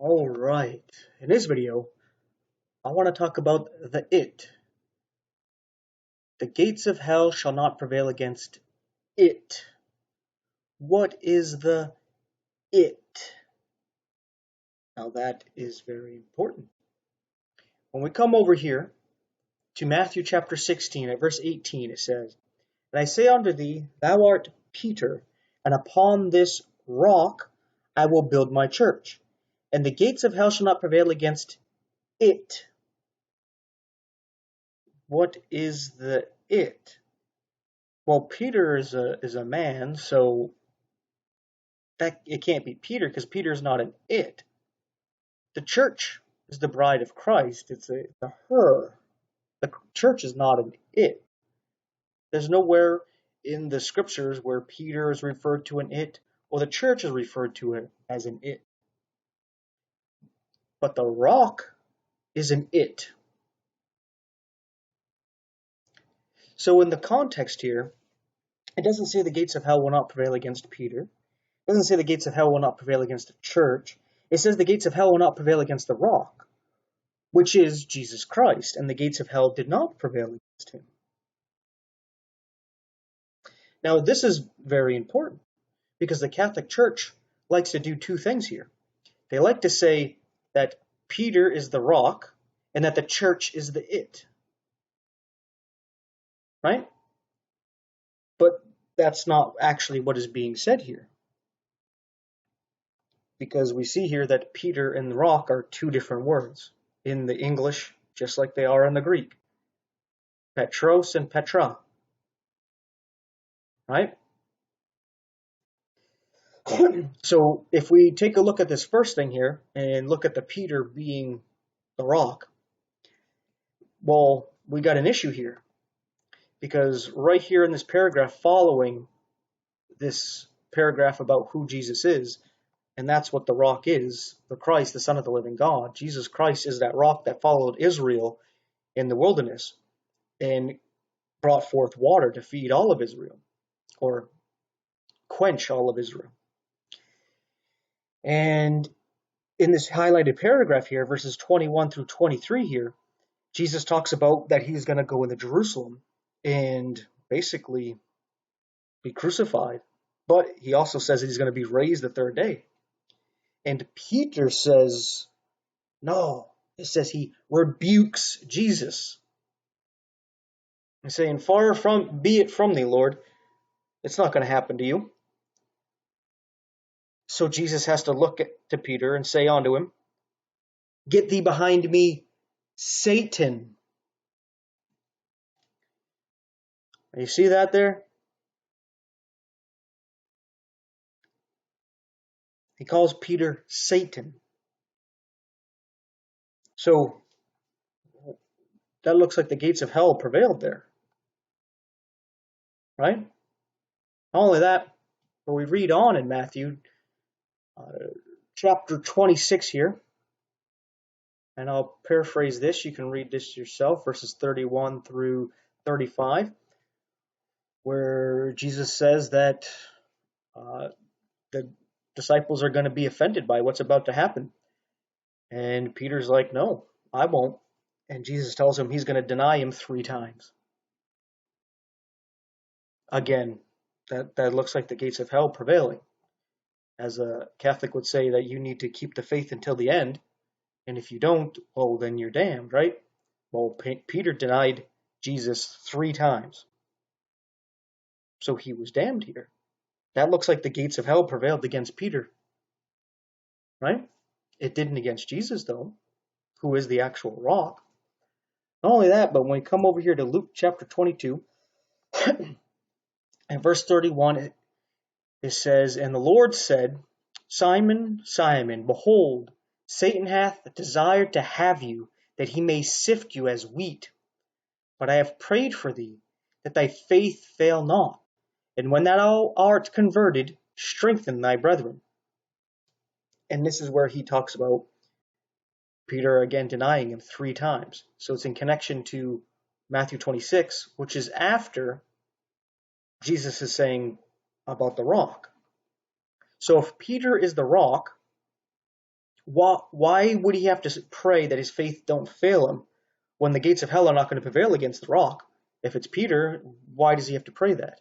All right. In this video, I want to talk about the it. The gates of hell shall not prevail against it. What is the it? Now that is very important. When we come over here to Matthew chapter 16 at verse 18, it says, "And I say unto thee, thou art Peter, and upon this rock I will build my church, and the gates of hell shall not prevail against it." What is the it? Well, Peter is a man, so that it can't be Peter because Peter is not an it. The church is the bride of Christ. It's a her. The church is not an it. There's nowhere in the scriptures where Peter is referred to an it or the church is referred to it as an it. But the rock is an it. So in the context here, it doesn't say the gates of hell will not prevail against Peter. It doesn't say the gates of hell will not prevail against the church. It says the gates of hell will not prevail against the rock, which is Jesus Christ, and the gates of hell did not prevail against him. Now, this is very important because the Catholic Church likes to do two things here. They like to say that Peter is the rock and that the church is the it. Right? But that's not actually what is being said here. Because we see here that Peter and the rock are two different words in the English, just like they are in the Greek. Petros and Petra. Right? So if we take a look at this first thing here and look at the Peter being the rock, well, we got an issue here. Because right here in this paragraph following this paragraph about who Jesus is, and that's what the rock is, the Christ, the Son of the living God. Jesus Christ is that rock that followed Israel in the wilderness and brought forth water to feed all of Israel, or quench all of Israel. And in this highlighted paragraph here, verses 21 through 23 here, Jesus talks about that he's going to go into Jerusalem and basically be crucified. But he also says that he's going to be raised the third day. And Peter says, no, it says he rebukes Jesus. He's saying, far from, be it from thee, Lord. It's not going to happen to you. So Jesus has to look to Peter and say unto him, get thee behind me, Satan. You see that there? He calls Peter Satan. So that looks like the gates of hell prevailed there. Right? Not only that, but we read on in Matthew chapter 26 here. And I'll paraphrase this. You can read this yourself, verses 31 through 35, where Jesus says that the disciples are going to be offended by what's about to happen. And Peter's like, no, I won't. And Jesus tells him he's going to deny him 3 times. Again, that looks like the gates of hell prevailing. As a Catholic would say that you need to keep the faith until the end. And if you don't, well, then you're damned, right? Well, Peter denied Jesus 3 times. So he was damned here. That looks like the gates of hell prevailed against Peter. Right? It didn't against Jesus, though, who is the actual rock. Not only that, but when we come over here to Luke chapter 22, and verse 31, it says, and the Lord said, Simon, Simon, behold, Satan hath desired to have you, that he may sift you as wheat. But I have prayed for thee, that thy faith fail not. And when thou art converted, strengthen thy brethren. And this is where he talks about Peter again denying him 3 times. So it's in connection to Matthew 26, which is after Jesus is saying about the rock. So if Peter is the rock, Why would he have to pray that his faith don't fail him when the gates of hell are not going to prevail against the rock? If it's Peter, why does he have to pray that?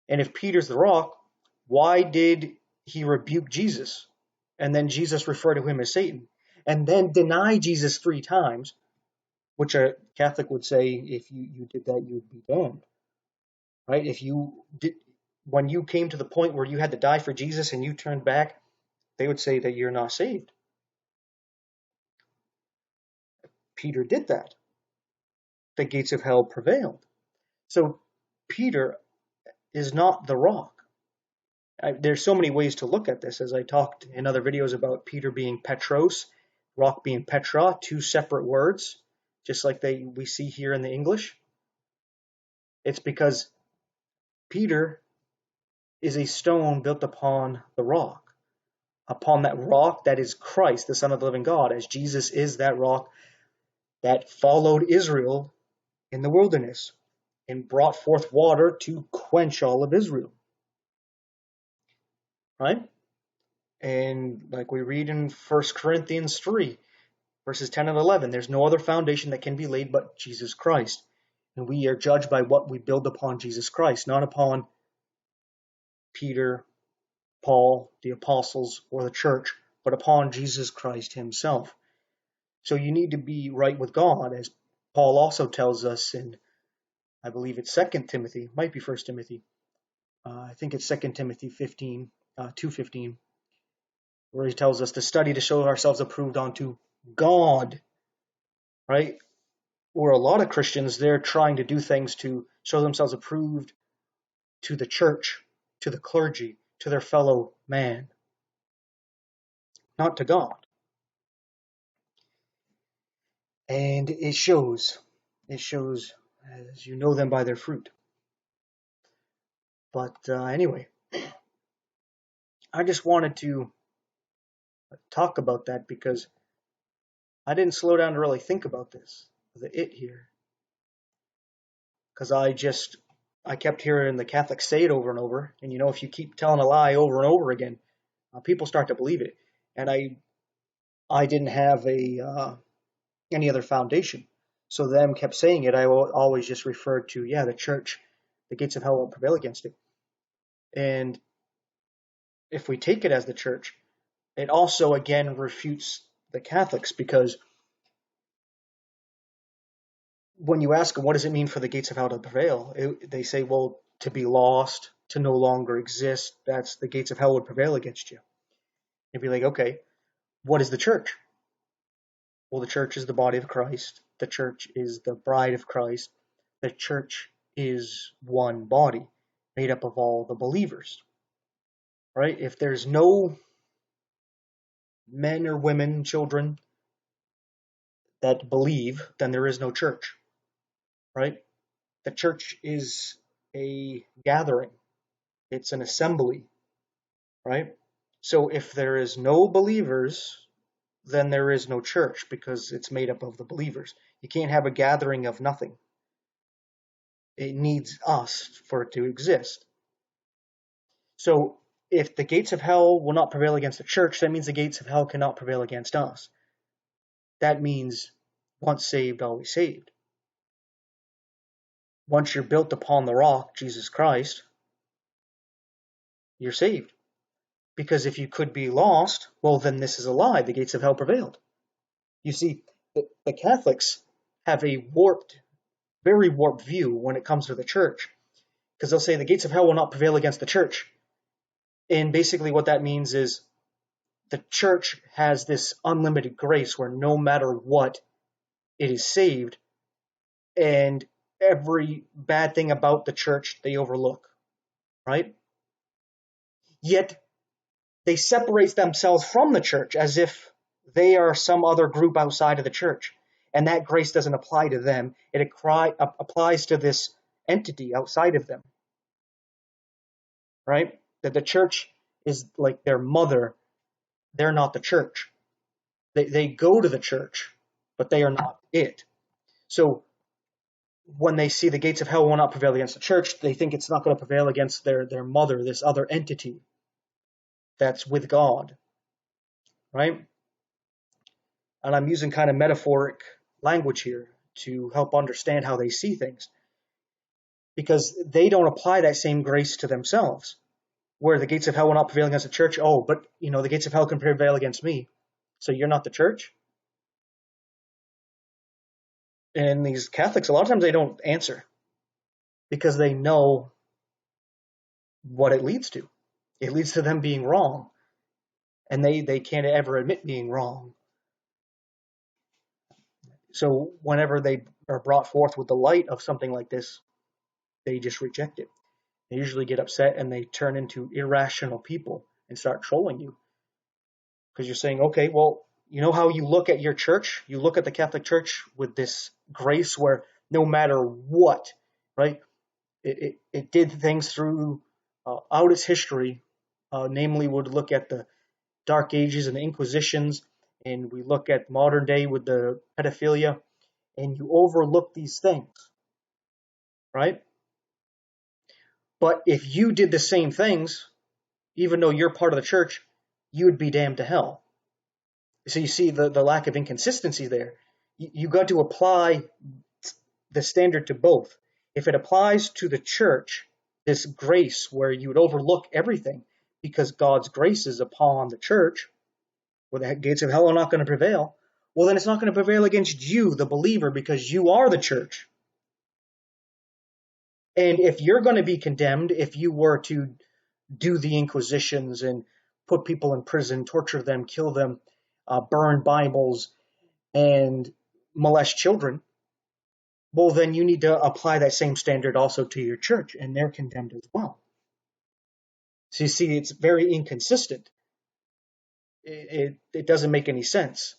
And if Peter's the rock, why did he rebuke Jesus? And then Jesus referred to him as Satan. And then deny Jesus 3 times, which a Catholic would say, if you did that, you'd be damned. Right? When you came to the point where you had to die for Jesus and you turned back, they would say that you're not saved. Peter did that. The gates of hell prevailed. So Peter is not the rock. There's so many ways to look at this, as I talked in other videos about Peter being Petros, rock being Petra, 2 separate words, just like we see here in the English. It's because Peter is a stone built upon the rock, upon that rock that is Christ, the Son of the living God, as Jesus is that rock that followed Israel in the wilderness and brought forth water to quench all of Israel. Right? And like we read in 1 Corinthians 3, verses 10 and 11, there's no other foundation that can be laid but Jesus Christ. And we are judged by what we build upon Jesus Christ, not upon Peter, Paul, the apostles, or the church, but upon Jesus Christ himself. So you need to be right with God, as Paul also tells us in, I believe it's 2 Timothy, might be 1 Timothy. I think it's 2 Timothy 15, 2:15, where he tells us to study to show ourselves approved unto God, right? Or a lot of Christians, they're trying to do things to show themselves approved to the church, to the clergy, to their fellow man, not to God. And it shows as you know them by their fruit. But anyway, I just wanted to talk about that because I didn't slow down to really think about this, the it here. Because I kept hearing the Catholics say it over and over. And if you keep telling a lie over and over again, people start to believe it. And I didn't have any other foundation. So them kept saying it. I always just referred to, the church, the gates of hell won't prevail against it. And if we take it as the church, it also again refutes the Catholics, because when you ask them, what does it mean for the gates of hell to prevail? They say, well, to be lost, to no longer exist, that's the gates of hell would prevail against you. You'd be like, okay, what is the church? Well, the church is the body of Christ. The church is the bride of Christ. The church is one body made up of all the believers. Right? If there's no men or women, children that believe, then there is no church. Right? The church is a gathering. It's an assembly. Right? So if there is no believers, then there is no church, because it's made up of the believers. You can't have a gathering of nothing. It needs us for it to exist. So if the gates of hell will not prevail against the church, that means the gates of hell cannot prevail against us. That means once saved, always saved. Once you're built upon the rock, Jesus Christ, you're saved. Because if you could be lost, well, then this is a lie. The gates of hell prevailed. You see, the Catholics have a very warped view when it comes to the church. Because they'll say the gates of hell will not prevail against the church. And basically what that means is the church has this unlimited grace where no matter what, it is saved. And every bad thing about the church they overlook. Right? Yet they separate themselves from the church as if they are some other group outside of the church. And that grace doesn't apply to them. It applies to this entity outside of them. Right? That the church is like their mother. They're not the church. They go to the church, but they are not it. So when they see the gates of hell will not prevail against the church, they think it's not going to prevail against their mother, this other entity that's with God. Right? and I'm using kind of metaphoric language here to help understand how they see things, because they don't apply that same grace to themselves, where the gates of hell will not prevail against the church. Oh, but the gates of hell can prevail against me, so you're not the church? And these Catholics, a lot of times they don't answer because they know what it leads to. It leads to them being wrong, and they can't ever admit being wrong. So whenever they are brought forth with the light of something like this, they just reject it. They usually get upset and they turn into irrational people and start trolling you. Because you're saying, okay, well, you know how you look at your church? You look at the Catholic Church with this grace where no matter what, right? It did things through out its history. Namely, would look at the Dark Ages and the Inquisitions, and we look at modern day with the pedophilia, and you overlook these things, right? But if you did the same things, even though you're part of the church, you would be damned to hell. So you see the lack of inconsistency there. You got to apply the standard to both. If it applies to the church, this grace where you would overlook everything because God's grace is upon the church, where the gates of hell are not going to prevail, well, then it's not going to prevail against you, the believer, because you are the church. And if you're going to be condemned, if you were to do the Inquisitions and put people in prison, torture them, kill them, burn Bibles, and molest children, well, then you need to apply that same standard also to your church, and they're condemned as well. So you see, it's very inconsistent. It doesn't make any sense.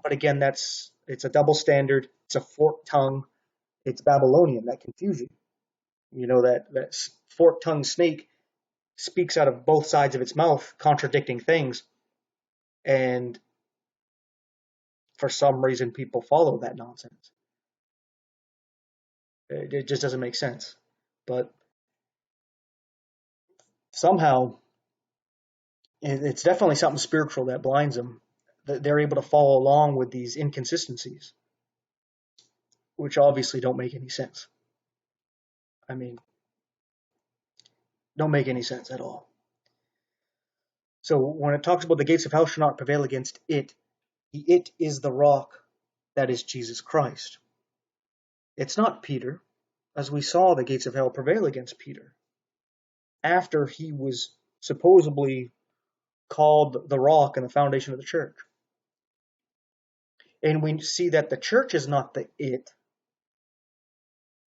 But again, it's a double standard. It's a forked tongue. It's Babylonian, that confusion. That forked-tongued snake speaks out of both sides of its mouth, contradicting things. And for some reason, people follow that nonsense. It just doesn't make sense. But somehow, it's definitely something spiritual that blinds them. They're able to follow along with these inconsistencies, which obviously don't make any sense. I mean, don't make any sense at all. So when it talks about the gates of hell shall not prevail against it, the it is the rock that is Jesus Christ. It's not Peter, as we saw the gates of hell prevail against Peter after he was supposedly called the rock and the foundation of the church. And we see that the church is not the it,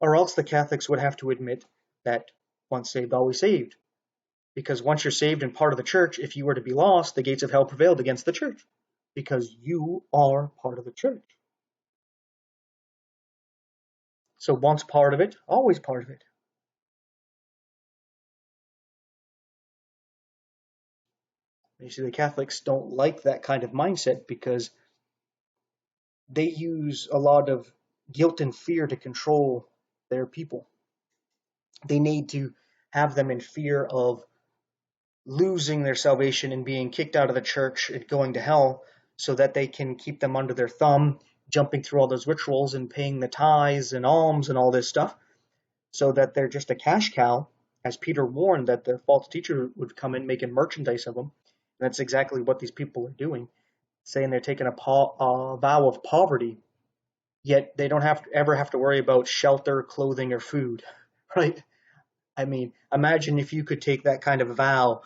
or else the Catholics would have to admit that once saved, always saved. Because once you're saved and part of the church, if you were to be lost, the gates of hell prevailed against the church. Because you are part of the church. So once part of it, always part of it. You see, the Catholics don't like that kind of mindset because they use a lot of guilt and fear to control their people. They need to have them in fear of losing their salvation and being kicked out of the church and going to hell so that they can keep them under their thumb, jumping through all those rituals and paying the tithes and alms and all this stuff, so that they're just a cash cow, as Peter warned that the false teacher would come in making merchandise of them. And that's exactly what these people are doing, saying they're taking a vow of poverty, yet they don't ever have to worry about shelter, clothing, or food, right? I mean, imagine if you could take that kind of vow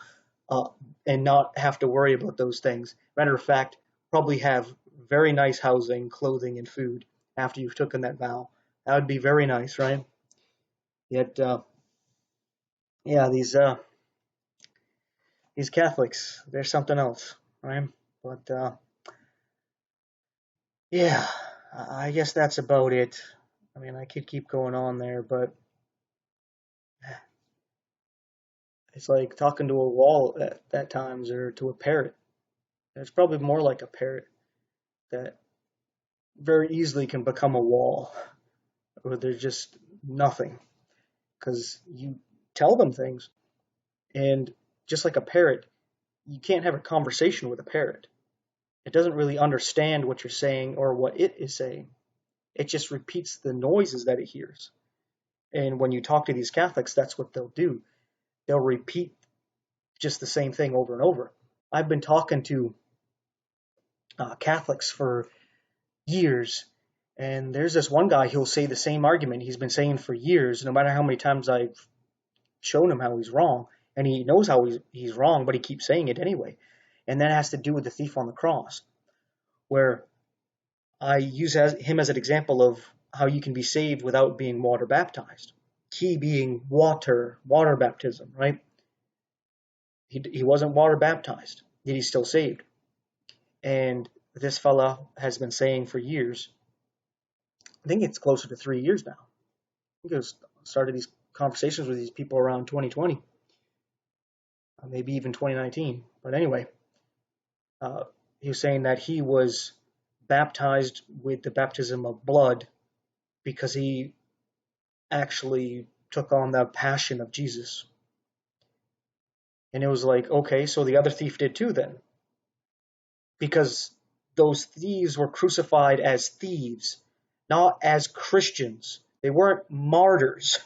and not have to worry about those things. Matter of fact, probably have very nice housing, clothing, and food after you've taken that vow. That would be very nice, right? Yet, yeah, these Catholics, they're something else, right? But yeah, I guess that's about it. I mean, I could keep going on there, but it's like talking to a wall at times, or to a parrot. It's probably more like a parrot that very easily can become a wall, where there's just nothing, because you tell them things, and just like a parrot, you can't have a conversation with a parrot. It doesn't really understand what you're saying or what it is saying. It just repeats the noises that it hears. And when you talk to these Catholics, that's what they'll do. They'll repeat just the same thing over and over. I've been talking to Catholics for years, and there's this one guy who'll say the same argument he's been saying for years, no matter how many times I've shown him how he's wrong, and he knows how he's wrong, but he keeps saying it anyway. And that has to do with the thief on the cross, where I use him as an example of how you can be saved without being water baptized. Key being water baptism, right? He wasn't water baptized, yet he's still saved. And this fella has been saying for years, I think it's closer to 3 years now. I think started these conversations with these people around 2020, maybe even 2019. But anyway, he was saying that he was baptized with the baptism of blood because he actually took on the passion of Jesus. And it was like, okay, so the other thief did too then. Because those thieves were crucified as thieves, not as Christians. They weren't martyrs.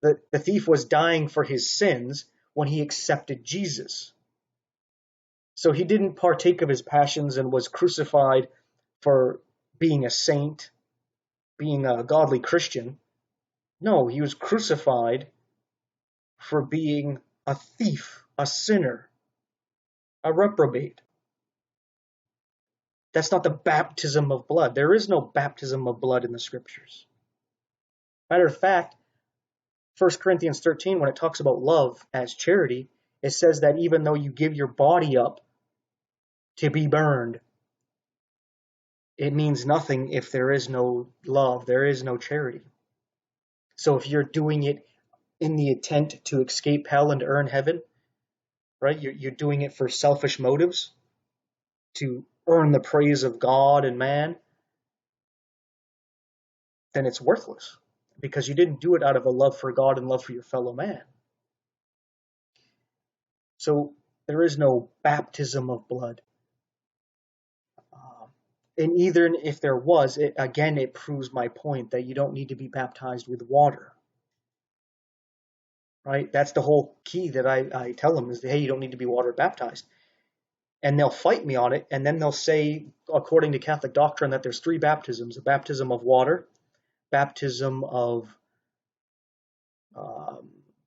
The thief was dying for his sins when he accepted Jesus. So he didn't partake of his passions and was crucified for being a saint, being a godly Christian. No, he was crucified for being a thief, a sinner, a reprobate. That's not the baptism of blood. There is no baptism of blood in the scriptures. Matter of fact, 1 Corinthians 13, when it talks about love as charity, it says that even though you give your body up to be burned, it means nothing if there is no love, there is no charity. So if you're doing it in the intent to escape hell and to earn heaven, right? You're doing it for selfish motives, to earn the praise of God and man, then it's worthless because you didn't do it out of a love for God and love for your fellow man. So there is no baptism of blood. And even if there was, it proves my point that you don't need to be baptized with water. Right? That's the whole key that I tell them is that, hey, you don't need to be water baptized. And they'll fight me on it, and then they'll say, according to Catholic doctrine, that there's 3 baptisms: a baptism of water, baptism of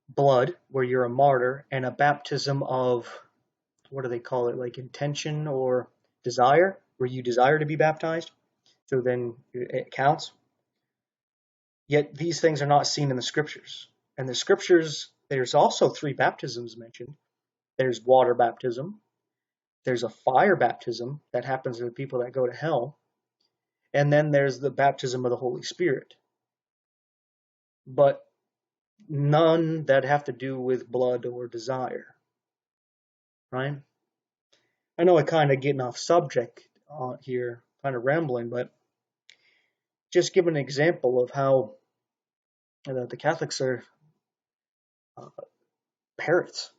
blood, where you're a martyr, and a baptism of, what do they call it, like intention or desire, where you desire to be baptized. So then it counts. Yet these things are not seen in the scriptures. And the scriptures, there's also 3 baptisms mentioned. There's water baptism. There's a fire baptism that happens to the people that go to hell. And then there's the baptism of the Holy Spirit. But none that have to do with blood or desire. Right? I know I'm kind of getting off subject here, kind of rambling, but just give an example of how the Catholics are parrots.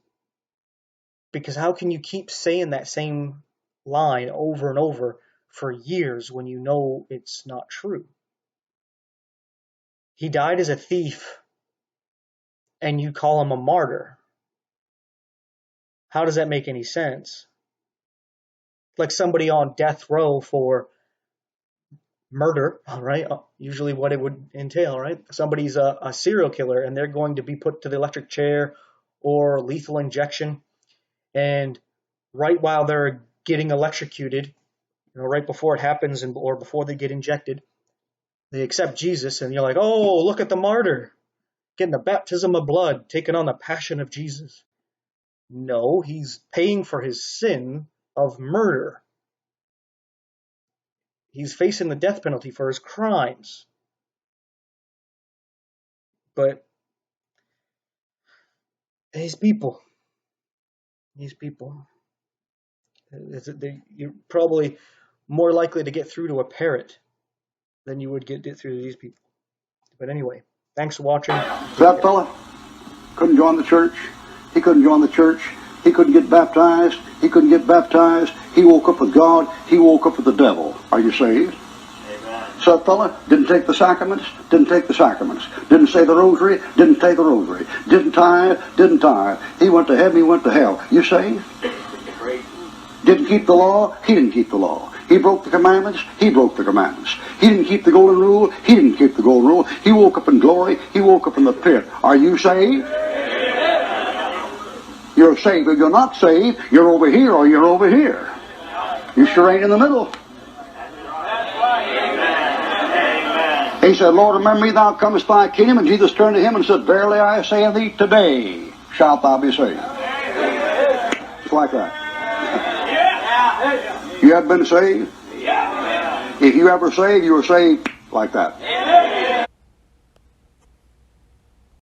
Because how can you keep saying that same line over and over for years when you know it's not true? He died as a thief, and you call him a martyr. How does that make any sense? Like somebody on death row for murder, right? Usually what it would entail, right? Somebody's a serial killer, and they're going to be put to the electric chair or lethal injection. And right while they're getting electrocuted, right before it happens or before they get injected, they accept Jesus, and you're like, oh, look at the martyr, getting the baptism of blood, taking on the passion of Jesus. No, he's paying for his sin of murder. He's facing the death penalty for his crimes. But these people, you're probably more likely to get through to a parrot than you would get through to these people. But anyway, thanks for watching. That fella couldn't join the church. He couldn't join the church He couldn't get baptized. He couldn't get baptized. He woke up with God. He woke up with the devil. Are you saved? Amen. So that fella didn't take the sacraments. Didn't take the sacraments. Didn't say the rosary. Didn't say the rosary. Didn't tithe. Didn't tithe. He went to heaven. He went to hell. You saved? Didn't keep the law. He didn't keep the law. He broke the commandments. He broke the commandments. He didn't keep the golden rule. He didn't keep the golden rule. He woke up in glory. He woke up in the pit. Are you saved? You're saved. If you're not saved, you're over here or you're over here. You sure ain't in the middle. He said, Lord, remember me, thou comest thy kingdom. And Jesus turned to him and said, Verily I say unto thee, today shalt thou be saved. Just like that. You have been saved? If you ever saved, you were saved like that.